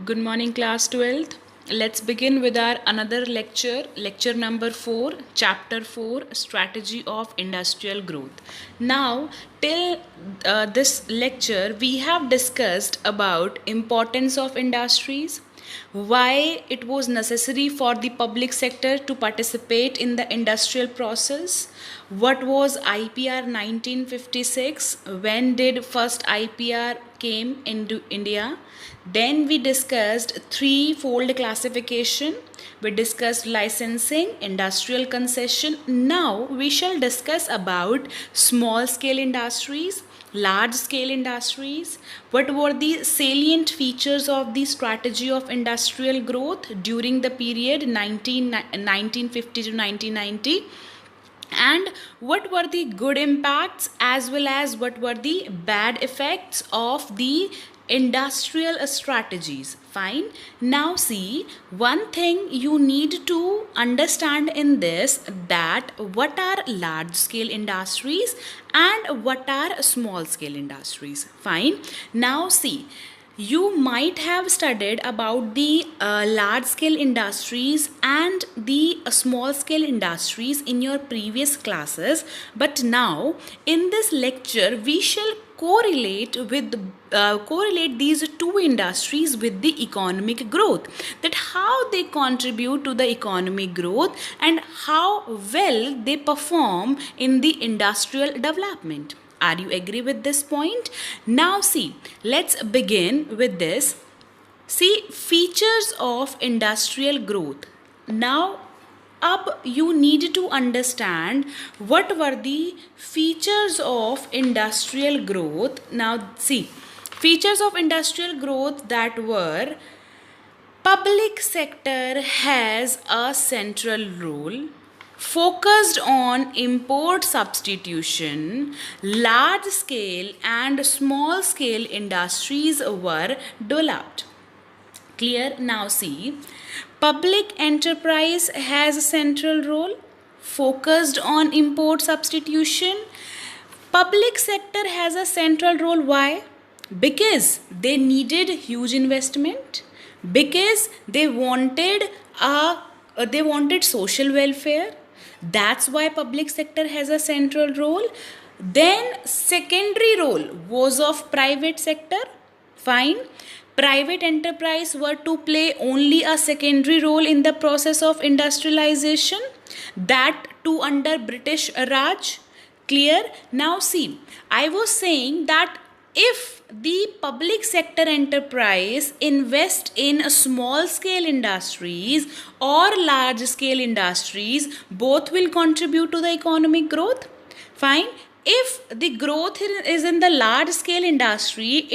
Good morning, class 12th. Let's begin with our another lecture number 4, chapter 4, strategy of industrial growth. Now, till this lecture, we have discussed about importance of industries, why it was necessary for the public sector to participate in the industrial process, what was IPR 1956, when did first IPR came into India. Then we discussed threefold classification. We discussed licensing, industrial concession. Now we shall discuss about small scale industries, large scale industries. What were the salient features of the strategy of industrial growth during the period 1950 to 1990? And what were the good impacts as well as what were the bad effects of the industrial strategies? Fine. Now see, one thing you need to understand in this, that what are large scale industries and what are small scale industries. Fine. Now see, you might have studied about the large scale industries and the small scale industries in your previous classes, but now in this lecture we shall correlate these two industries with the economic growth, that how they contribute to the economic growth and how well they perform in the industrial development. Are you agree with this point? Now see, let's begin with this. See, features of industrial growth. Now, you need to understand what were the features of industrial growth. Now see, features of industrial growth that were: public sector has a central role, focused on import substitution, large scale and small scale industries were developed. Clear? Now see, public enterprise has a central role, focused on import substitution. Public sector has a central role. Why? Because they needed huge investment, because they wanted social welfare. That's why public sector has a central role. Then secondary role was of private sector. Fine. Private enterprise were to play only a secondary role in the process of industrialization, that too under British Raj. Clear? Now see, I was saying that if the public sector enterprise invest in small scale industries or large scale industries, both will contribute to the economic growth. Fine. If the growth is in the large scale industry,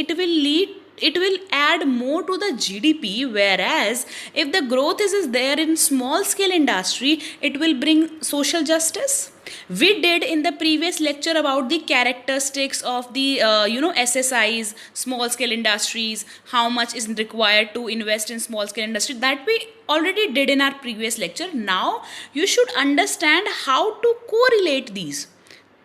it will add more to the GDP, whereas if the growth is there in small scale industry, it will bring social justice. We did in the previous lecture about the characteristics of the SSIs, small scale industries, how much is required to invest in small scale industry, that we already did in our previous lecture. Now you should understand how to correlate these.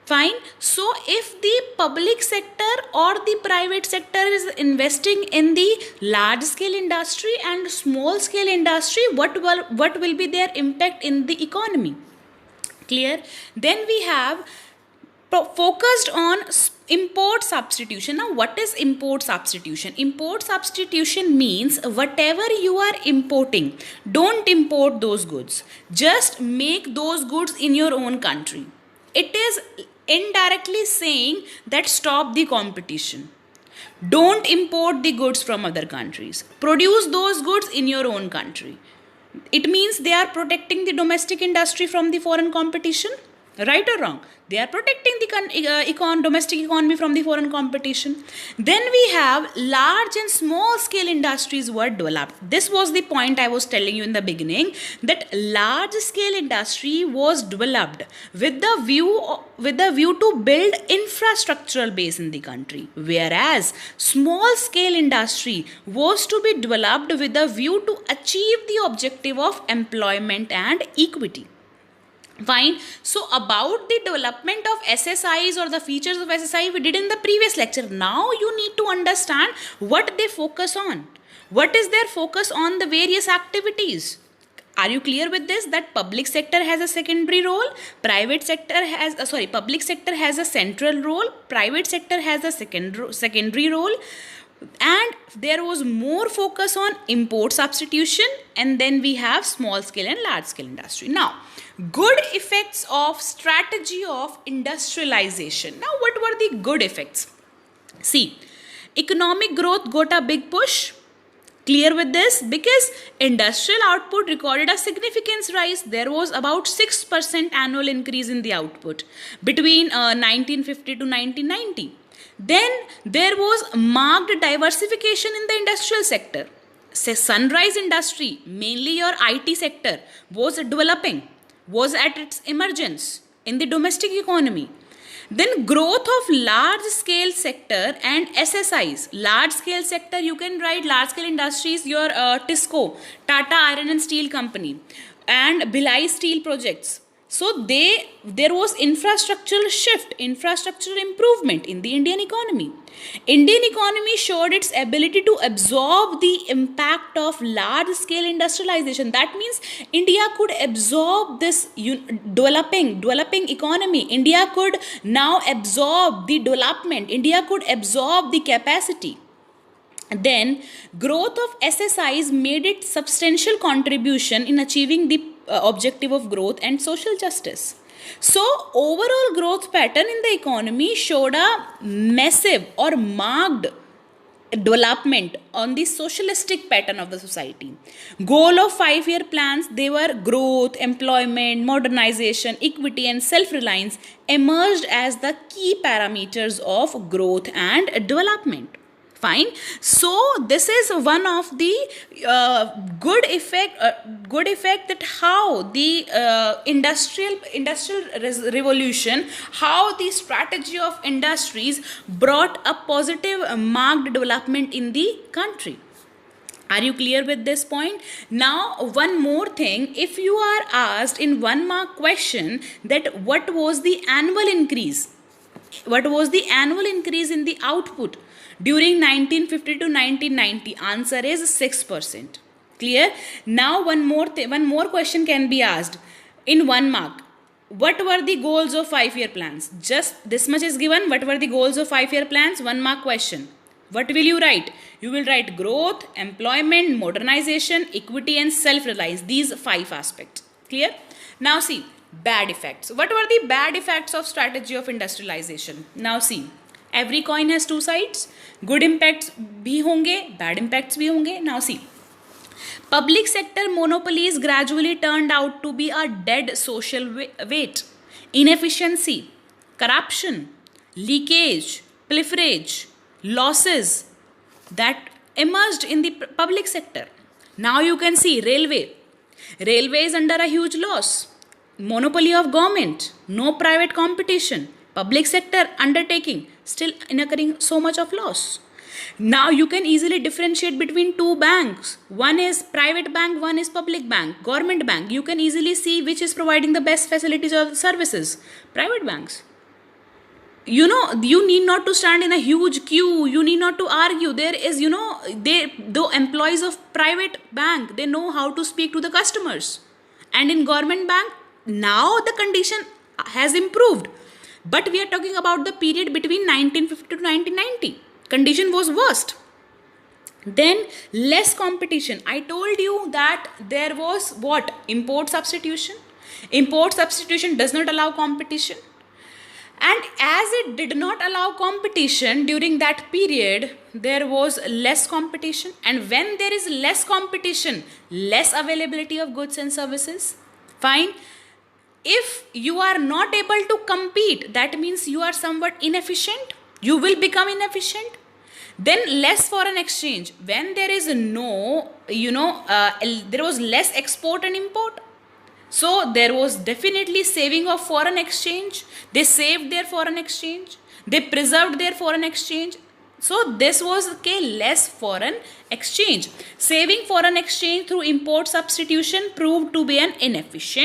Fine. So if the public sector or the private sector is investing in the large scale industry and small scale industry, what will be their impact in the economy? Clear? Then we have focused on import substitution. Now what is import substitution? Import substitution means whatever you are importing, don't import those goods, just make those goods in your own country. It is indirectly saying that stop the competition. Don't import the goods from other countries. Produce those goods in your own country. It means they are protecting the domestic industry from the foreign competition. Right or wrong? They are protecting the domestic economy from the foreign competition. Then we have large and small scale industries were developed. This was the point I was telling you in the beginning, that large scale industry was developed with the view to build infrastructural base in the country, whereas small scale industry was to be developed with a view to achieve the objective of employment and equity. Fine. So about the development of SSIs or the features of SSI we did in the previous lecture. Now you need to understand what they focus on. What is their focus on the various activities? Are you clear with this, that public sector has a secondary role, public sector has a central role, private sector has a secondary role, and there was more focus on import substitution, and then we have small scale and large scale industry. Now, good effects of strategy of industrialization. Now, what were the good effects? See, economic growth got a big push. Clear with this? Because industrial output recorded a significant rise. There was about 6% annual increase in the output between 1950 to 1990. Then there was marked diversification in the industrial sector. Say sunrise industry, mainly your IT sector, was developing, was at its emergence in the domestic economy. Then growth of large scale sector and SSIs. Large scale sector, you can write large scale industries, your TISCO, Tata Iron and Steel Company, and Bhilai Steel Projects. So there was infrastructural shift, infrastructural improvement in the Indian economy. Indian economy showed its ability to absorb the impact of large scale industrialization. That means India could absorb this developing economy. India could now absorb the development. India could absorb the capacity. Then growth of SSIs made it substantial contribution in achieving the objective of growth and social justice. So overall growth pattern in the economy showed a massive or marked development on the socialistic pattern of the society. Goal of 5-year plans, they were growth, employment, modernization, equity and self-reliance emerged as the key parameters of growth and development. Fine. So this is one of the good effect that how the industrial revolution, how the strategy of industries brought a positive marked development in the country. Are you clear with this point? Now, one more thing. If you are asked in 1 mark question that what was the annual increase? What was the annual increase in the output during 1950 to 1990? Answer is 6%. Clear? Now one more question can be asked in 1 mark. What were the goals of 5-year plans? Just this much is given. What were the goals of 5-year plans? 1 mark question. What will you write? You will write growth, employment, modernization, equity and self-reliance. These 5 aspects. Clear? Now see, bad effects. What were the bad effects of strategy of industrialization? Now see, every coin has 2 sides. Good impacts bhi honge, bad impacts bhi honge. Now see, public sector monopolies gradually turned out to be a dead social weight. Inefficiency, corruption, leakage, pilferage, losses that emerged in the public sector. Now you can see railway. Railway is under a huge loss. Monopoly of government, no private competition, public sector undertaking, still incurring so much of loss. Now you can easily differentiate between 2 banks. One is private bank, one is public bank, government bank. You can easily see which is providing the best facilities or services. Private banks. You need not to stand in a huge queue. You need not to argue. There is, the employees of private bank, they know how to speak to the customers. And in government bank, now the condition has improved. But we are talking about the period between 1950 to 1990. Condition was worst. Then less competition. I told you that there was what? Import substitution. Import substitution does not allow competition. And as it did not allow competition during that period, there was less competition. And when there is less competition, less availability of goods and services. Fine. If you are not able to compete, that means you are somewhat inefficient. You will become inefficient. Then less foreign exchange. When there is no, there was less export and import. So there was definitely saving of foreign exchange. They saved their foreign exchange. They preserved their foreign exchange. So this was less foreign exchange. Saving foreign exchange through import substitution proved to be an inefficient